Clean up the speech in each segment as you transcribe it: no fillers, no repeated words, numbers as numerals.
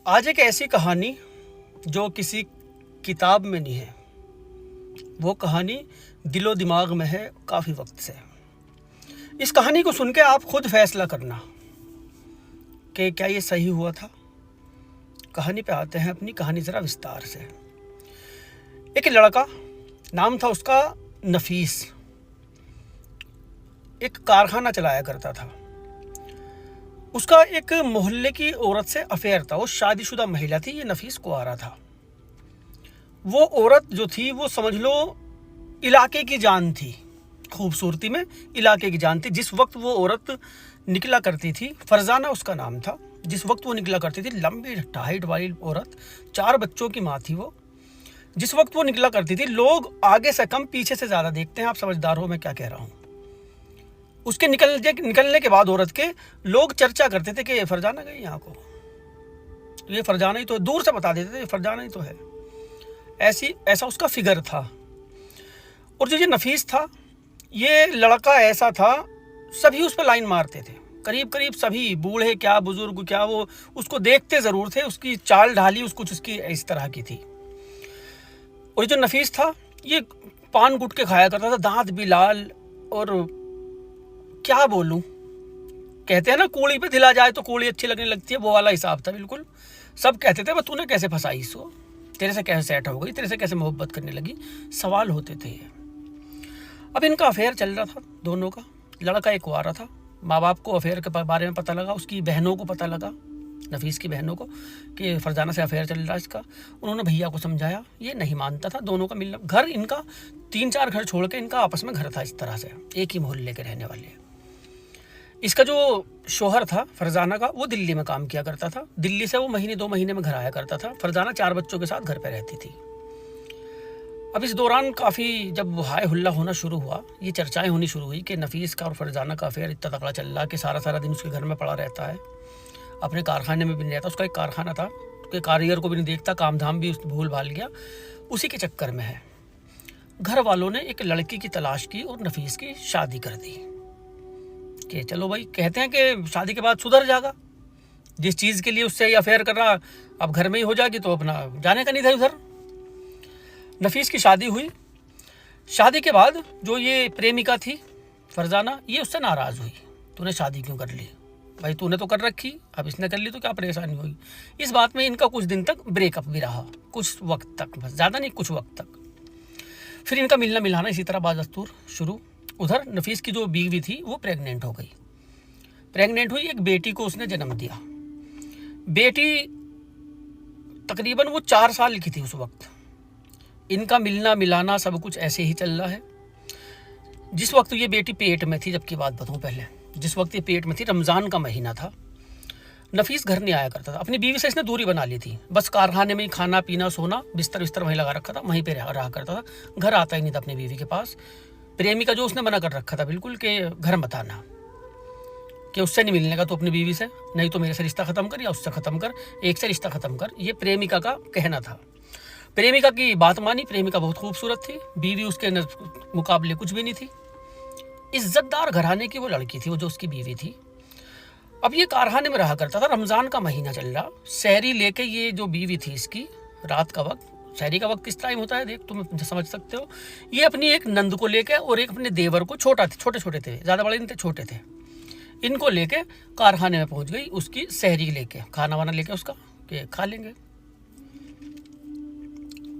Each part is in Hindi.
आज एक ऐसी कहानी जो किसी किताब में नहीं है, वो कहानी दिलो दिमाग में है काफ़ी वक्त से। इस कहानी को सुन के आप खुद फैसला करना कि क्या ये सही हुआ था। कहानी पे आते हैं, अपनी कहानी ज़रा विस्तार से। एक लड़का, नाम था उसका नफीस, एक कारखाना चलाया करता था। उसका एक मोहल्ले की औरत से अफेयर था। वो शादीशुदा महिला थी, ये नफीस कुंवारा था। वो औरत जो थी वो समझ लो इलाके की जान थी, खूबसूरती में इलाके की जान थी। जिस वक्त वो औरत निकला करती थी, फरजाना उसका नाम था, जिस वक्त वो निकला करती थी, लंबी हाइट वाली औरत, 4 बच्चों की माँ थी वो। जिस वक्त वो निकला करती थी, लोग आगे से कम पीछे से ज़्यादा देखते हैं। आप समझदार हो मैं क्या कह रहा हूँ। उसके निकलने के बाद औरत के लोग चर्चा करते थे कि ये फरजाना गई यहाँ को, तो ये फरजाना ही तो है। दूर से बता देते थे ये फरजाना ही तो है। ऐसा उसका फिगर था। और जो ये नफीस था, ये लड़का ऐसा था, सभी उस पर लाइन मारते थे। करीब करीब सभी, बूढ़े क्या बुजुर्ग क्या, वो उसको देखते ज़रूर थे। उसकी चाल ढाली कुछ उसकी इस तरह की थी। और जो नफीस था, ये पान गुटके खाया करता था, दांत भी लाल। और क्या बोलूं, कहते हैं ना कूड़ी पे दिला जाए तो कूड़ी अच्छी लगने लगती है, वो वाला हिसाब था बिल्कुल। सब कहते थे तूने कैसे फंसाई इसको, तेरे से कैसे सेट हो गई, तेरे से कैसे मोहब्बत करने लगी, सवाल होते थे। अब इनका अफेयर चल रहा था दोनों का। लड़का एक कुंवारा था, माँ बाप को अफेयर के बारे में पता लगा, उसकी बहनों को पता लगा, नफीस की बहनों को, कि फरजाना से अफेयर चल रहा है इसका। उन्होंने भैया को समझाया, ये नहीं मानता था। दोनों का मिलना, घर इनका 3-4 घर छोड़ के इनका आपस में घर था इस तरह से, एक ही मोहल्ले के रहने वाले। इसका जो शोहर था फरजाना का, वो दिल्ली में काम किया करता था। दिल्ली से वो 1-2 महीने में घर आया करता था। फरजाना 4 बच्चों के साथ घर पे रहती थी। अब इस दौरान काफ़ी जब हाय हुल्ला होना शुरू हुआ, ये चर्चाएं होनी शुरू हुई कि नफीस का और फरजाना का अफेयर इतना तगड़ा चल रहा कि सारा दिन उसके घर में पड़ा रहता है, अपने कारखाने में भी नहीं रहता। उसका एक कारखाना था, उसके कारीगर को भी नहीं देखता, काम धाम भी भूल भाल गया, उसी के चक्कर में है। घर वालों ने एक लड़की की तलाश की और नफीस की शादी कर दी कि चलो भाई, कहते हैं कि शादी के बाद सुधर जाएगा। जिस चीज़ के लिए उससे अफेयर कर रहा, अब घर में ही हो जाएगी तो अपना जाने का नहीं था उधर। नफीस की शादी हुई। शादी के बाद जो ये प्रेमिका थी फरजाना, ये उससे नाराज़ हुई। तूने शादी क्यों कर ली भाई, तूने तो कर रखी, अब इसने कर ली तो क्या परेशानी हुई। इस बात में इनका कुछ दिन तक ब्रेकअप भी रहा, कुछ वक्त तक, बस ज़्यादा नहीं, कुछ वक्त तक। फिर इनका मिलना मिलाना इसी तरह बादस्तूर शुरू। उधर नफीस की जो बीवी थी वो प्रेग्नेंट हो गई। प्रेग्नेंट हुई, एक बेटी को उसने जन्म दिया। बेटी तकरीबन वो 4 साल की थी उस वक्त। इनका मिलना मिलाना सब कुछ ऐसे ही चल रहा है। जिस वक्त ये बेटी पेट में थी, जबकि बात बताऊं पहले, जिस वक्त ये पेट में थी, रमज़ान का महीना था, नफीस घर नहीं आया करता था। अपनी बीवी से इसने दूरी बना ली थी। बस कारखाने में ही खाना पीना सोना, बिस्तर वहीं लगा रखा था, वहीं पे रहा करता था। घर आता ही नहीं था अपनी बीवी के पास। प्रेमिका जो उसने मना कर रखा था बिल्कुल कि घर मत आना, कि उससे नहीं मिलने का तो अपनी बीवी से, नहीं तो मेरे से रिश्ता ख़त्म कर या उससे ख़त्म कर, एक से रिश्ता ख़त्म कर, ये प्रेमिका का कहना था। प्रेमिका की बात मानी। प्रेमिका बहुत खूबसूरत थी, बीवी उसके मुकाबले कुछ भी नहीं थी। इज्जतदार घराने की वो लड़की थी, वो जो उसकी बीवी थी। अब ये कारखाने में रहा करता था, रमज़ान का महीना चल रहा, सहरी लेके ये जो बीवी थी इसकी, रात का वक्त, सहरी का वक्त किस टाइम होता है देख, तुम समझ सकते हो। ये अपनी एक नंद को लेके और एक अपने देवर को, छोटे छोटे थे, ज़्यादा बड़े नहीं थे, छोटे थे, इनको लेके कारखाने में पहुंच गई, उसकी सहरी लेके, खाना वाना लेके उसका, कि खा लेंगे।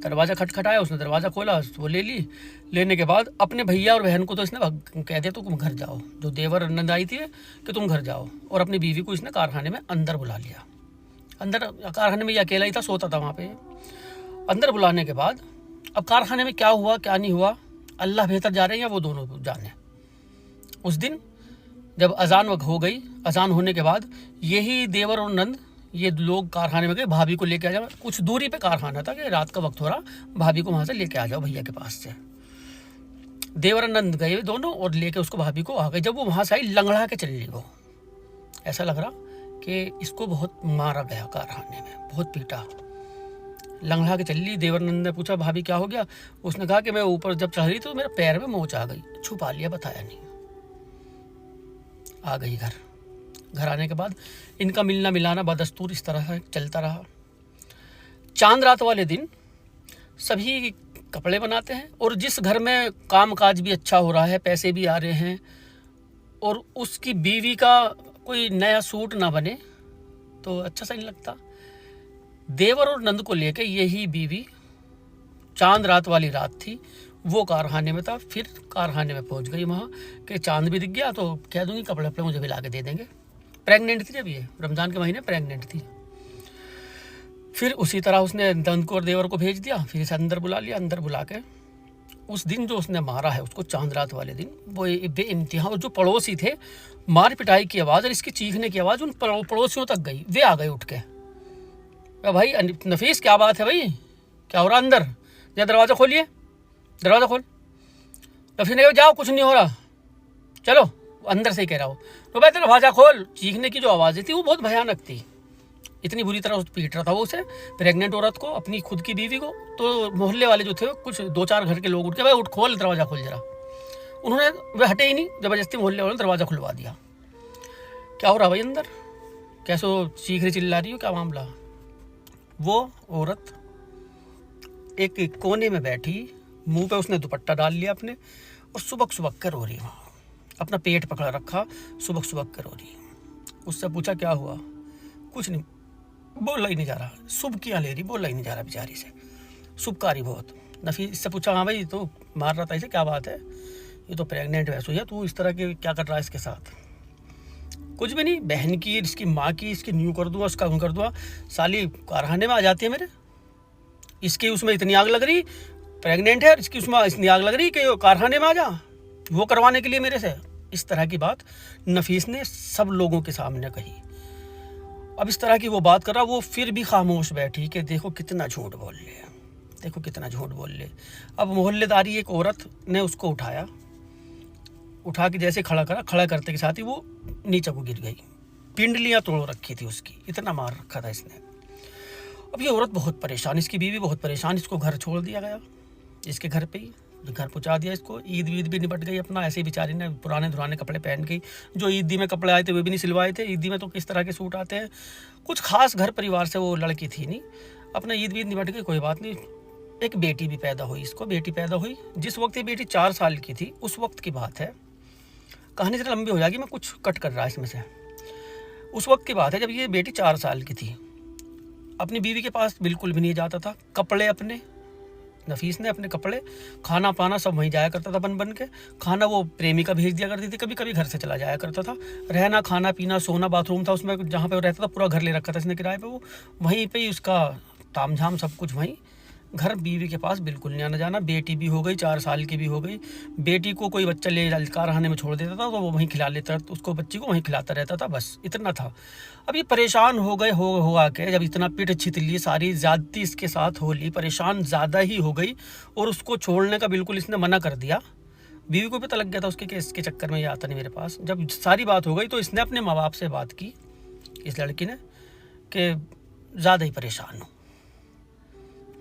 दरवाज़ा खटखटाया, उसने दरवाज़ा खोला, वो ले ली। लेने के बाद अपने भैया और बहन को तो इसने कह दिया तुम घर जाओ, जो देवर नंद आई थी कि तुम घर जाओ, और अपनी बीवी को इसने कारखाने में अंदर बुला लिया। अंदर कारखाने में ये अकेला ही था, सोता था वहाँ पे। अंदर बुलाने के बाद अब कारखाने में क्या हुआ क्या नहीं हुआ, अल्लाह बेहतर जा रहे हैं या वो दोनों जाने। उस दिन जब अजान वक्त हो गई, अजान होने के बाद यही देवर और नंद, ये लोग कारखाने में गए, भाभी को लेके आ जाओ। कुछ दूरी पे कारखाना था कि रात का वक्त हो रहा, भाभी को वहाँ से लेके आ जाओ भैया के पास से। देवर और नंद गए दोनों और लेके उसको, भाभी को आ गए। जब वो वहाँ से आई, लंगड़ा के चली वो, ऐसा लग रहा कि इसको बहुत मारा गया कारखाने में, बहुत पीटा, लंगड़ा के चली। देवरनंद ने पूछा भाभी क्या हो गया। उसने कहा कि मैं ऊपर जब चढ़ रही तो मेरे पैर में मोच आ गई। छुपा लिया, बताया नहीं। आ गई घर। घर आने के बाद इनका मिलना मिलाना बदस्तूर इस तरह चलता रहा। चांद रात वाले दिन सभी कपड़े बनाते हैं, और जिस घर में काम काज भी अच्छा हो रहा है, पैसे भी आ रहे हैं, और उसकी बीवी का कोई नया सूट ना बने तो अच्छा सा नहीं लगता। देवर और नंद को लेकर यही बीवी चांद रात वाली रात थी, वो कारखाने में था। फिर कारखाने में पहुंच गई वहाँ कि चांद भी दिख गया तो कह दूंगी कपड़े वपड़े मुझे भी ला के दे देंगे। प्रेग्नेंट थी जब, ये रमज़ान के महीने प्रेग्नेंट थी। फिर उसी तरह उसने नंद को और देवर को भेज दिया, फिर इसे अंदर बुला लिया। अंदर बुला के उस दिन जो उसने मारा है उसको, चांद रात वाले दिन, वो बेइंतहा, जो पड़ोसी थे, मार पिटाई की आवाज़ और इसकी चीखने की आवाज़ उन पड़ोसियों तक गई। वे आ गए उठ के, भाई नफीस क्या बात है भाई, क्या हो रहा अंदर, या दरवाज़ा खोलिए, दरवाज़ा खोल। नफीस ने कहा जाओ कुछ नहीं हो रहा, चलो, अंदर से ही कह रहा हो। तो भाई दरवाज़ा खोल। चीखने की जो आवाज़ें थी वो बहुत भयानक थी, इतनी बुरी तरह पीट रहा था वो उसे, प्रेग्नेंट औरत को, अपनी खुद की बीवी को। तो मोहल्ले वाले जो थे कुछ 2-4 घर के लोग उठ के, भाई उठ खोल, दरवाज़ा खोल जरा। उन्होंने, वे हटे ही नहीं, ज़बरदस्ती मोहल्ले वालों ने दरवाज़ा खुलवा दिया। क्या हो रहा भाई अंदर, कैसे चीख रही चिल्ला रही हो, क्या मामला। वो औरत एक कोने में बैठी, मुंह पे उसने दुपट्टा डाल लिया अपने, और सुबक सुबक कर रो रही, वहाँ अपना पेट पकड़ रखा, सुबक सुबक कर रो रही। उससे पूछा क्या हुआ, कुछ नहीं, बोला ही नहीं जा रहा, सुबकियाँ ले रही, बोला ही नहीं जा रहा बेचारी से, सुबकारी बहुत। नफीस इससे पूछा हाँ भाई तो मार रहा था इसे, क्या बात है, ये तो प्रेग्नेंट वैसे ही है, तू इस तरह के क्या कर रहा है इसके साथ। कुछ भी नहीं, बहन की, इसकी माँ की, इसकी न्यू कर दूँगा, उसका यूँ कर दूँगा, साली कारखाने में आ जाती है मेरे, इसकी उसमें इतनी आग लग रही, प्रेग्नेंट है, इसकी उसमें इतनी आग लग रही कि कारखाने में आ जा, वो करवाने के लिए मेरे से। इस तरह की बात नफीस ने सब लोगों के सामने कही। अब इस तरह की वो बात कर रहा, वो फिर भी खामोश बैठी कि देखो कितना झूठ बोल ले, देखो कितना झूठ बोल ले। अब मोहल्लेदारी एक औरत ने उसको उठाया, उठा के जैसे खड़ा करा, खड़ा करते के साथ ही वो नीचे को गिर गई, पिंडलियाँ तोड़ रखी थी उसकी, इतना मार रखा था इसने। अब ये औरत बहुत परेशान, इसकी बीवी बहुत परेशान, इसको घर छोड़ दिया गया, इसके घर पे ही घर पहुँचा दिया इसको। ईद वीद भी निपट गई अपना, ऐसे ही बेचारी ने पुराने दुराने कपड़े पहन के, जो ईदी में कपड़े आए थे वे भी नहीं सिलवाए थे। ईदी में तो किस तरह के सूट आते हैं, कुछ खास घर परिवार से वो लड़की थी नहीं, अपना ईद वीद निपट गई, कोई बात नहीं। एक बेटी भी पैदा हुई इसको, बेटी पैदा हुई। जिस वक्त ये बेटी 4 साल की थी उस वक्त की बात है, कहानी जरा लंबी हो जाएगी, मैं कुछ कट कर रहा इसमें से। उस वक्त की बात है जब ये बेटी 4 साल की थी, अपनी बीवी के पास बिल्कुल भी नहीं जाता था। कपड़े अपने, नफीस ने अपने कपड़े, खाना पाना सब वहीं जाया करता था बन बन के। खाना वो प्रेमिका भेज दिया करती थी, कभी कभी घर से चला जाया करता था। रहना, खाना पीना, सोना, बाथरूम था उसमें जहाँ पे वो रहता था, पूरा घर ले रखा था इसने किराए पे, वो वहीं पे ही उसका तामझाम सब कुछ वहीं। घर बीवी के पास बिल्कुल नहीं आना जाना। बेटी भी हो गई, 4 साल की भी हो गई। बेटी को कोई बच्चा ले कारखाने में छोड़ देता था तो वो वहीं खिला लेता, तो उसको बच्ची को वहीं खिलाता रहता था, बस इतना था। अब ये परेशान हो गए हो आके, जब इतना पिट छितली सारी ज़्यादती इसके साथ हो ली, परेशान ज़्यादा ही हो गई, और उसको छोड़ने का बिल्कुल इसने मना कर दिया। बीवी को पता लग गया था उसके कि इसके चक्कर में ये आता नहीं मेरे पास। जब सारी बात हो गई तो इसने अपने माँ बाप से बात की, इस लड़की ने, कि ज़्यादा ही परेशान हूँ,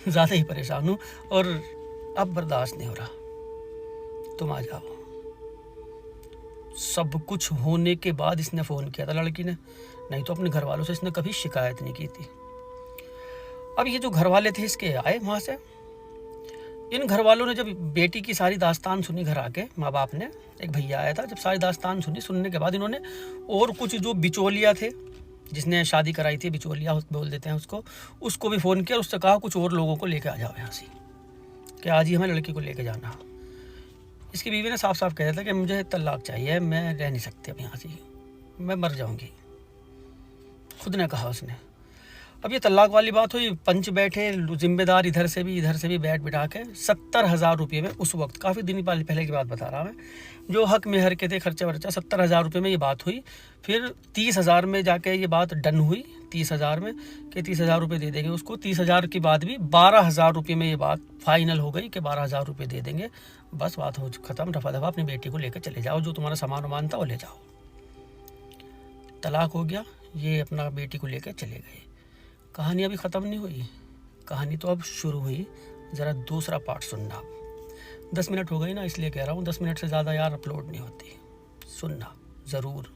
ज़्यादा ही परेशान हूँ और अब बर्दाश्त नहीं हो रहा, तुम आ जाओ। सब कुछ होने के बाद इसने फ़ोन किया था लड़की ने, नहीं तो अपने घर वालों से इसने कभी शिकायत नहीं की थी। अब ये जो घर वाले थे इसके आए वहाँ से, इन घर वालों ने जब बेटी की सारी दास्तान सुनी, घर आके माँ बाप ने, एक भैया आया था, जब सारी दास्तान सुनी, सुनने के बाद इन्होंने और कुछ जो बिचौलिया थे, जिसने शादी कराई थी, बिचौलिया बोल देते हैं उसको भी फ़ोन किया, उससे कहा कुछ और लोगों को लेकर आ जाओ यहाँ से, कि आज ही हमें लड़की को लेकर जाना। इसकी बीवी ने साफ साफ कह दिया था कि मुझे तलाक चाहिए, मैं रह नहीं सकती अब यहाँ से, मैं मर जाऊँगी, खुद ने कहा उसने। अब ये तलाक वाली बात हुई, पंच बैठे, जिम्मेदार इधर से भी बैठ बिठा के 70,000 रुपये में, उस वक्त काफ़ी दिन पहले की बात बता रहा मैं, जो हक मेहर के थे, खर्चा वर्चा, 70,000 रुपये में ये बात हुई। फिर 30,000 में जाके ये बात डन हुई, 30,000 में, कि 30,000 रुपये दे देंगे उसको। 30,000 की बात भी 12,000 रुपये में ये बात फाइनल हो गई कि 12,000 रुपये दे देंगे, बस बात हो ख़त्म, रफा दफा, अपनी बेटी को लेकर चले जाओ, जो तुम्हारा सामान वामान था वो ले जाओ। तलाक हो गया, ये अपना बेटी को लेकर चले गए। कहानी अभी ख़त्म नहीं हुई, कहानी तो अब शुरू हुई, ज़रा दूसरा पार्ट सुनना। 10 मिनट हो गई ना, इसलिए कह रहा हूँ, 10 मिनट से ज़्यादा यार अपलोड नहीं होती, सुनना ज़रूर।